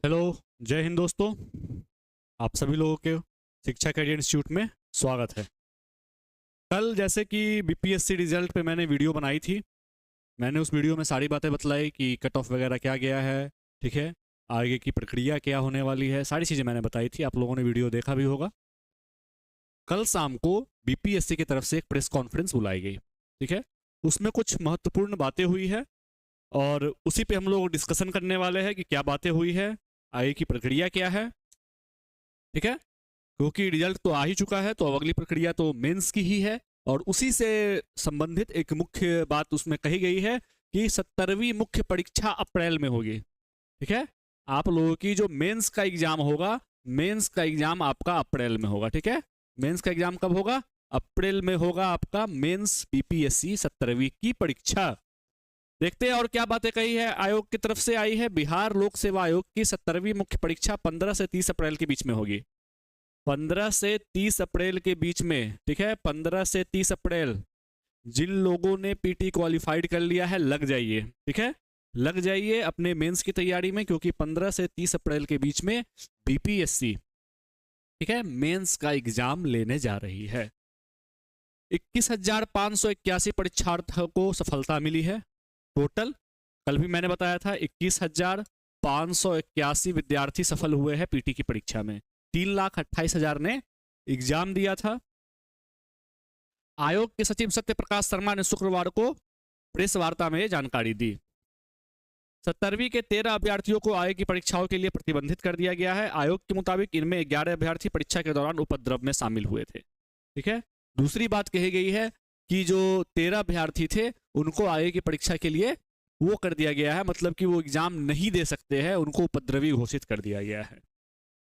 Hello. जय हिंद दोस्तों। आप सभी लोगों के शिक्षा कैरियर इंस्टीट्यूट में स्वागत है। कल जैसे कि बीपीएससी रिजल्ट पे मैंने वीडियो बनाई थी। मैंने उस वीडियो में सारी बातें बतलाई कि कट ऑफ वगैरह क्या गया है, ठीक है, आगे की प्रक्रिया क्या होने वाली है, सारी चीज़ें मैंने बताई थी। आप लोगों ने वीडियो देखा भी होगा। कल शाम को बीपीएससी की तरफ से एक प्रेस कॉन्फ्रेंस बुलाई गई, ठीक है। उसमें कुछ महत्वपूर्ण बातें हुई है और उसी पे हम लोग डिस्कशन करने वाले हैं कि क्या बातें हुई है, आगे की प्रक्रिया क्या है, ठीक है। क्योंकि रिजल्ट तो आ ही चुका है, तो अब अगली प्रक्रिया तो मेंस की ही है। और उसी से संबंधित एक मुख्य बात उसमें कही गई है कि 17वीं मुख्य परीक्षा अप्रैल में होगी, ठीक है। आप लोगों की जो मेंस का एग्जाम होगा, मेंस का एग्जाम आपका अप्रैल में होगा, ठीक है। मेंस का एग्जाम कब होगा? अप्रैल में होगा आपका मेंस बीपीएससी 17वीं की परीक्षा। देखते हैं और क्या बातें कही है। आयोग की तरफ से आई है, बिहार लोक सेवा आयोग की 17वीं मुख्य परीक्षा 15 से 30 अप्रैल के बीच में होगी। 15 से 30 अप्रैल के बीच में, ठीक है। 15 से 30 अप्रैल। जिन लोगों ने पीटी क्वालिफाइड कर लिया है, लग जाइए, ठीक है। लग जाइए अपने मेंस की तैयारी में, क्योंकि 15 से 30 अप्रैल के बीच में बीपीएससी, ठीक है, मेंस का एग्जाम लेने जा रही है। 21,581 परीक्षार्थियों को सफलता मिली है टोटल। कल भी मैंने बताया था 21,581 विद्यार्थी सफल हुए हैं पीटी की परीक्षा में। 3,28,000 ने एग्जाम दिया था। आयोग के सचिव सत्य प्रकाश शर्मा ने शुक्रवार को प्रेस वार्ता में जानकारी दी। 17वीं के 13 अभ्यर्थियों को आयोग की परीक्षाओं के लिए प्रतिबंधित कर दिया गया है। आयोग के मुताबिक इनमें 11 अभ्यर्थी परीक्षा के दौरान उपद्रव में शामिल हुए थे, ठीक है। दूसरी बात कही गई है कि जो 13 अभ्यर्थी थे उनको आगे की परीक्षा के लिए वो कर दिया गया है, मतलब कि वो एग्जाम नहीं दे सकते हैं, उनको उपद्रवी घोषित कर दिया गया है।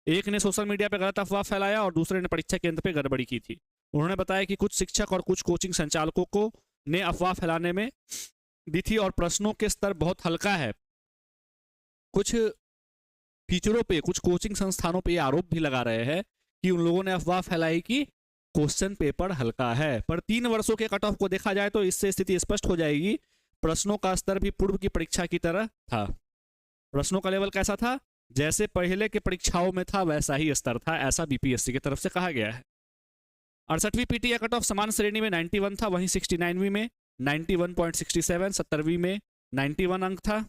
एक ने सोशल मीडिया पर गलत अफवाह फैलाया और दूसरे ने परीक्षा केंद्र पर गड़बड़ी की थी। उन्होंने बताया कि कुछ शिक्षक और कुछ कोचिंग संचालकों को ने अफवाह फैलाने में दी थी और प्रश्नों के स्तर बहुत हल्का है। कुछ टीचरों पे, कुछ कोचिंग संस्थानों पे आरोप भी लगा रहे हैं कि उन लोगों ने अफवाह फैलाई कि क्वेश्चन पेपर हल्का है। पर 3 वर्षों के कट ऑफ को देखा जाए तो इससे स्थिति स्पष्ट हो जाएगी। प्रश्नों का स्तर भी पूर्व की परीक्षा की तरह था। प्रश्नों का लेवल कैसा था? जैसे पहले के परीक्षाओं में था वैसा ही स्तर था, ऐसा बीपीएससी की तरफ से कहा गया है। 68वीं पीटी का कट ऑफ समान श्रेणी में 91 था, वहीं 69वीं में 91.67, 70वीं में 91 अंक था।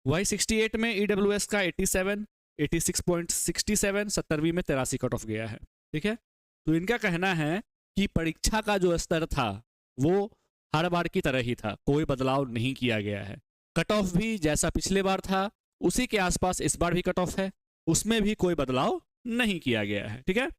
वही 68 में ईडब्ल्यूएस का 87, 86.67, 70वीं में 83 कट ऑफ गया है, ठीक है। तो इनका कहना है कि परीक्षा का जो स्तर था वो हर बार की तरह ही था, कोई बदलाव नहीं किया गया है। कट ऑफ भी जैसा पिछले बार था उसी के आसपास इस बार भी कट ऑफ है, उसमें भी कोई बदलाव नहीं किया गया है, ठीक है।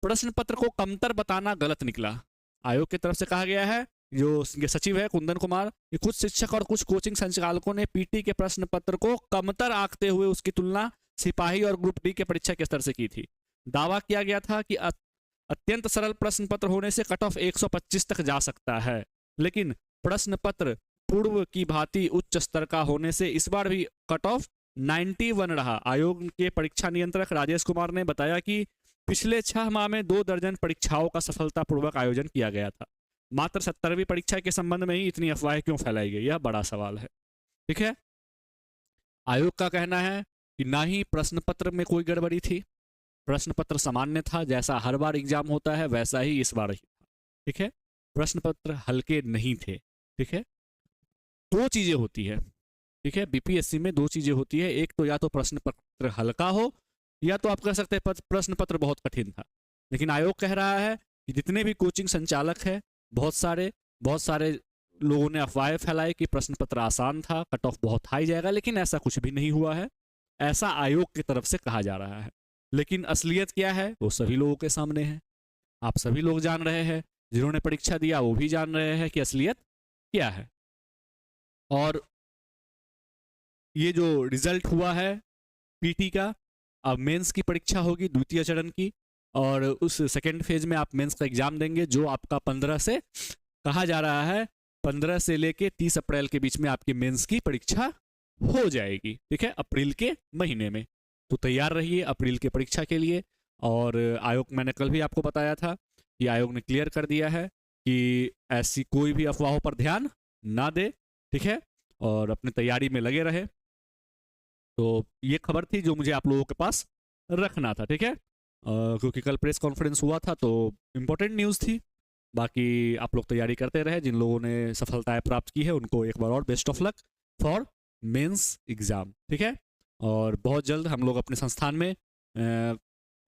प्रश्न पत्र को कमतर बताना गलत निकला। आयोग की तरफ से कहा गया है, जो सचिव है कुंदन कुमार, कि कुछ शिक्षक और कुछ कोचिंग संचालकों ने पीटी के प्रश्न पत्र को कमतर आंकते हुए उसकी तुलना सिपाही और ग्रुप डी के परीक्षा के स्तर से की थी। दावा किया गया था कि अत्यंत सरल प्रश्न पत्र होने से कट ऑफ 125 तक जा सकता है, लेकिन प्रश्न पत्र पूर्व की भांति उच्च स्तर का होने से इस बार भी कट ऑफ 91 रहा। आयोग के परीक्षा नियंत्रक राजेश कुमार ने बताया कि पिछले 6 माह में 2 दर्जन परीक्षाओं का सफलतापूर्वक आयोजन किया गया था। मात्र 17वीं परीक्षा के संबंध में ही इतनी अफवाहें क्यों फैलाई गई, यह बड़ा सवाल है, ठीक है। आयोग का कहना है कि ना ही प्रश्न पत्र में कोई गड़बड़ी थी, प्रश्न पत्र सामान्य था, जैसा हर बार एग्जाम होता है वैसा ही इस बार ही था, ठीक है। प्रश्न पत्र हल्के नहीं थे, ठीक है। 2 चीजें होती है, ठीक है, बीपीएससी में 2 चीजें होती है। एक तो या तो प्रश्न पत्र हल्का हो, या तो आप कह सकते हैं प्रश्न पत्र बहुत कठिन था। लेकिन आयोग कह रहा है कि जितने भी कोचिंग संचालक है, बहुत सारे लोगों ने अफवाहें फैलाई कि प्रश्न पत्र आसान था, कट ऑफ बहुत हाई जाएगा, लेकिन ऐसा कुछ भी नहीं हुआ है, ऐसा आयोग की तरफ से कहा जा रहा है। लेकिन असलियत क्या है वो सभी लोगों के सामने है, आप सभी लोग जान रहे हैं, जिन्होंने परीक्षा दिया वो भी जान रहे हैं कि असलियत क्या है। और ये जो रिजल्ट हुआ है पीटी का, अब मेंस की परीक्षा होगी द्वितीय चरण की, और उस सेकेंड फेज में आप मेंस का एग्जाम देंगे, जो आपका 15 से कहा जा रहा है 15 से लेके 30 अप्रैल के बीच में आपकी मेंस की परीक्षा हो जाएगी, ठीक है, अप्रैल के महीने में। तो तैयार रहिए अप्रैल की परीक्षा के लिए। और आयोग, मैंने कल भी आपको बताया था कि आयोग ने क्लियर कर दिया है कि ऐसी कोई भी अफवाहों पर ध्यान ना दे, ठीक है, और अपनी तैयारी में लगे रहे। तो ये खबर थी जो मुझे आप लोगों के पास रखना था, ठीक है। क्योंकि कल प्रेस कॉन्फ्रेंस हुआ था तो इम्पोर्टेंट न्यूज़ थी। बाकी आप लोग तैयारी करते रहे, जिन लोगों ने सफलताएं प्राप्त की है उनको एक बार और best of luck for mains exam, ठीक है। और बहुत जल्द हम लोग अपने संस्थान में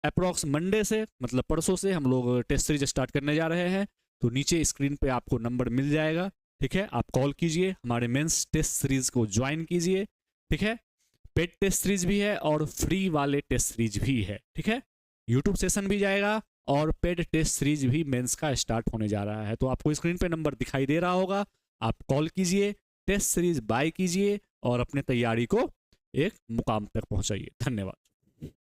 अप्रॉक्स मंडे से, मतलब परसों से, हम लोग टेस्ट सीरीज स्टार्ट करने जा रहे हैं। तो नीचे स्क्रीन पे आपको नंबर मिल जाएगा, ठीक है। आप कॉल कीजिए, हमारे मेंस टेस्ट सीरीज को ज्वाइन कीजिए, ठीक है। पेड टेस्ट सीरीज भी है और फ्री वाले टेस्ट सीरीज भी है, ठीक है। यूट्यूब सेशन भी जाएगा और पेड टेस्ट सीरीज भी मेंस का स्टार्ट होने जा रहा है। तो आपको स्क्रीन पे नंबर दिखाई दे रहा होगा, आप कॉल कीजिए, टेस्ट सीरीज बाय कीजिए और अपने तैयारी को एक मुकाम तक पहुंचाइए। धन्यवाद।